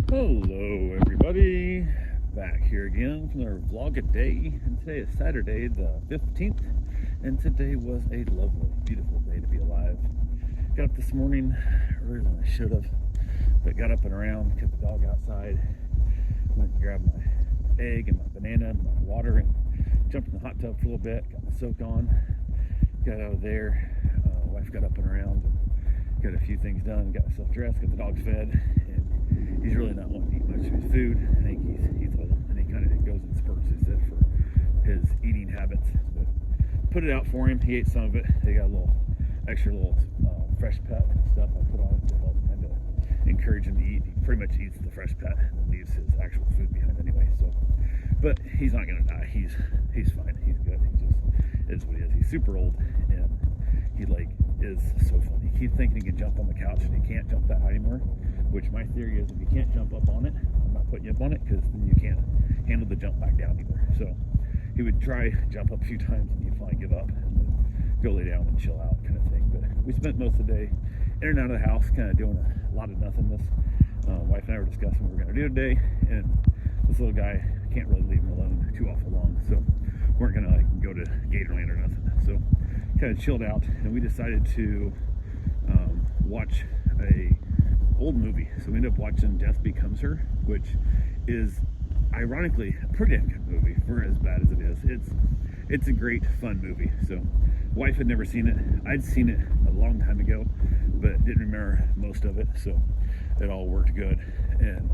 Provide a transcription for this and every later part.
Hello everybody, back here again from our vlog a day, and today is Saturday the 15th, and today was a lovely, beautiful day to be alive. Got up this morning earlier than I should have, but got up and around, kept the dog outside, went and grabbed my egg and my banana and my water, and jumped in the hot tub for a little bit, got my soak on, got out of there, wife got up and around, and got a few things done, got myself dressed, got the dogs fed, and he's really not wanting to eat much of his food. I think he's old, and he kind of goes in spurts, he said, for his eating habits. But put it out for him. He ate some of it. They got a little extra fresh pet stuff I put on it to help kind of encourage him to eat. He pretty much eats the fresh pet and leaves his actual food behind anyway. So, but he's not gonna die. He's fine. He's good. He just is what he is. He's super old, and he is so funny. He keeps thinking he can jump on the couch, and he can't jump that high anymore. Which my theory is, if you can't jump up on it, I'm not putting you up on it, because then you can't handle the jump back down either. So he would try jump up a few times, and he'd finally give up and then go lay down and chill out, kind of thing. But we spent most of the day in and out of the house, kind of doing a lot of nothingness. Wife and I were discussing what we're going to do today, and this little guy, can't really leave him alone too awful long, so we weren't going to go to Gatorland or nothing. So kind of chilled out, and we decided to watch a old movie. So we ended up watching Death Becomes Her, which is ironically a pretty damn good movie for as bad as it is. It's a great fun movie. So wife had never seen it. I'd seen it a long time ago, but didn't remember most of it, so it all worked good. And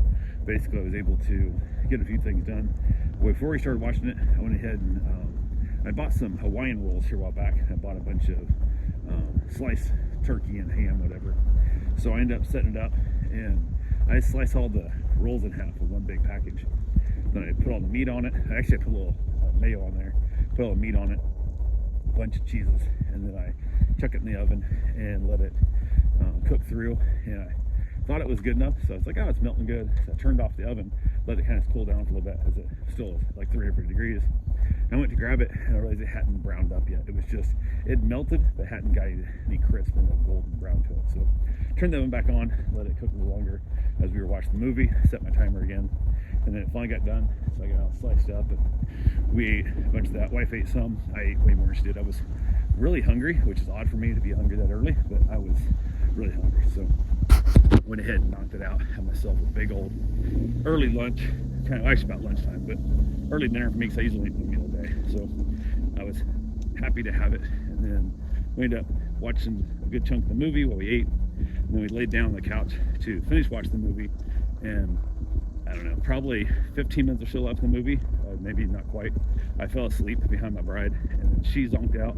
basically I was able to get a few things done. Before we started watching it, I went ahead and I bought some Hawaiian rolls here a while back. I bought a bunch of sliced turkey and ham, whatever. So I ended up setting it up, and I sliced all the rolls in half with one big package. Then I put all the meat on it. I put a little mayo on there, put all the meat on it, a bunch of cheeses, and then I chuck it in the oven and let it cook through. And I thought it was good enough, so I was like, oh, it's melting good. So I turned off the oven, let it kind of cool down for a little bit, as it still was like 300 degrees. I went to grab it, and I realized it hadn't browned up yet. It was just, it melted, but hadn't got any crisp or no golden brown to it. So turned the oven back on, let it cook a little longer as we were watching the movie, set my timer again, and then it finally got done. So I got it all sliced up, and we ate a bunch of that. Wife ate some. I ate way more than she did. I was really hungry, which is odd for me to be hungry that early, but I was really hungry. So went ahead and knocked it out. Had myself a big old early lunch, kind of actually about lunchtime, but early dinner for me, because I usually eat one meal a day. So I was happy to have it. And then we ended up watching a good chunk of the movie while we ate. And then we laid down on the couch to finish watching the movie. And I don't know, probably 15 minutes or so left in the movie, maybe not quite. I fell asleep behind my bride, and then she zonked out,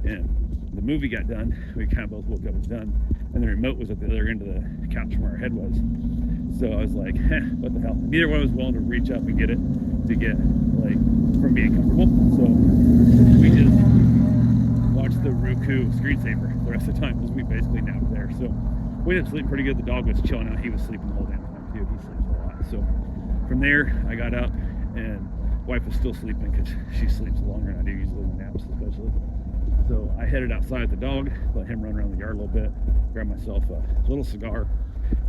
and the movie got done. We kind of both woke up and was done, and the remote was at the other end of the couch where our head was. So I was like, what the hell? Neither one was willing to reach up and get it to get from being comfortable. So we just watched the Roku screensaver the rest of the time, because we basically napped there. So we ended up sleeping pretty good. The dog was chilling out. He was sleeping the whole damn time too. He sleeps a lot. So from there, I got up, and wife was still sleeping, because she sleeps longer than I do usually in naps, especially. So I headed outside with the dog, let him run around the yard a little bit, grabbed myself a little cigar,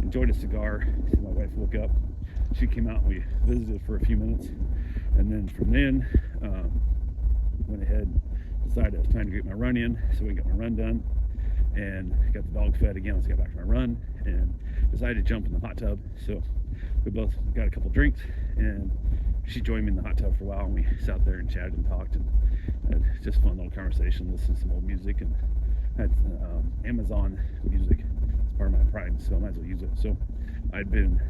enjoyed a cigar. My wife woke up. She came out, and we visited for a few minutes, and then from then went ahead, decided it was time to get my run in, so we got my run done and got the dog fed again. Let's get back to my run, and decided to jump in the hot tub. So we both got a couple drinks, and she joined me in the hot tub for a while, and we sat there and chatted and talked, and had just fun little conversation, listened to some old music, and had Amazon music as part of my Prime, so I might as well use it. So I'd been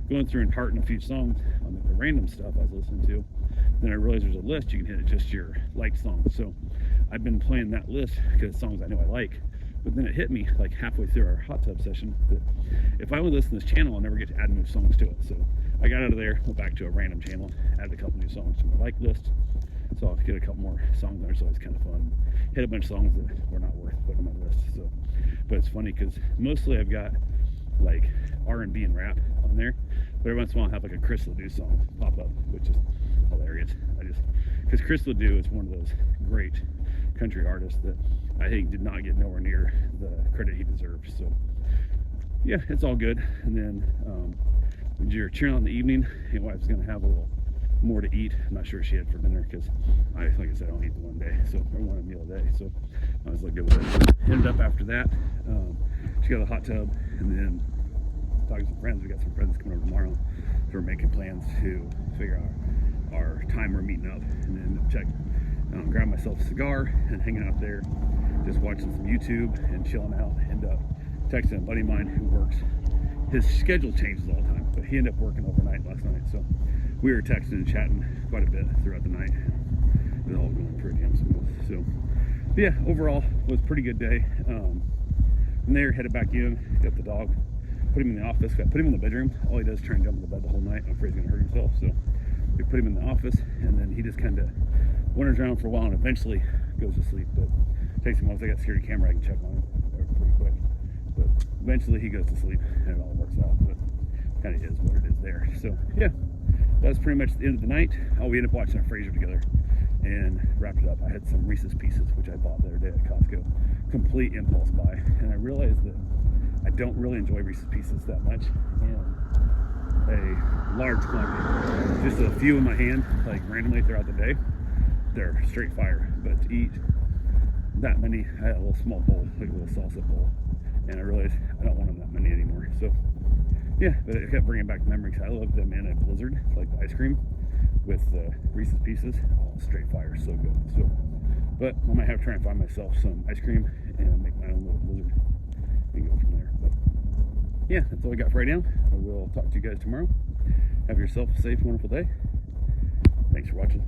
going through and hearting a few songs on the random stuff I was listening to. Then I realized there's a list you can hit, just your like songs. So I've been playing that list because songs I know I like. But then it hit me like halfway through our hot tub session that if I only listen to this channel, I'll never get to add new songs to it. So I got out of there, went back to a random channel, added a couple new songs to my like list. So I'll get a couple more songs there, so it's kind of fun. Hit a bunch of songs that were not worth putting on my list. So, but it's funny because mostly I've got like R&B and rap on there, but every once in a while I'll have like a Chris Ledoux song pop up, which is hilarious. Because Chris Ledoux is one of those great country artists that I think did not get nowhere near the credit he deserves. So yeah, it's all good. And then you're cheering on the evening. Your wife's gonna have a little more to eat. I'm not sure what she had for dinner because like I said, I don't eat the one day, so or one meal a day. So I was like good with it. Ended up after that, she got a hot tub, and then talking to some friends. We got some friends coming over tomorrow, so we're making plans to figure out our time we're meeting up, and then grab myself a cigar and hanging out there, just watching some YouTube and chilling out. End up texting a buddy of mine who works. His schedule changes all the time, but he ended up working overnight last night, so we were texting and chatting quite a bit throughout the night. It was all going pretty damn smooth. So yeah, overall it was a pretty good day. From there, headed back in, got the dog, put him in the office, put him in the bedroom. All he does is try and jump in the bed the whole night. I'm afraid he's gonna hurt himself, so we put him in the office, and then he just kind of wanders around for a while and eventually goes to sleep. But it takes him once I got a security camera, I can check on him pretty quick. But eventually he goes to sleep and it all works out. But kind of is what it is there. So yeah, that's pretty much the end of the night. We ended up watching our Frasier together and wrapped it up. I had some Reese's Pieces, which I bought the other day at Costco. Complete impulse buy. And I realized that I don't really enjoy Reese's Pieces that much. And a large quantity, just a few in my hand, like randomly throughout the day, they're straight fire. But to eat that many, I had a little small bowl, like a little salsa bowl, and I realized I don't want them that many anymore. So yeah, but it kept bringing back memories. I love them in a blizzard, like the ice cream with the Reese's Pieces. Oh, straight fire, so good. So, but I might have to try and find myself some ice cream and make my own little blizzard and go from there. But yeah, that's all I got for right now. I will talk to you guys tomorrow. Have yourself a safe, wonderful day. Thanks for watching.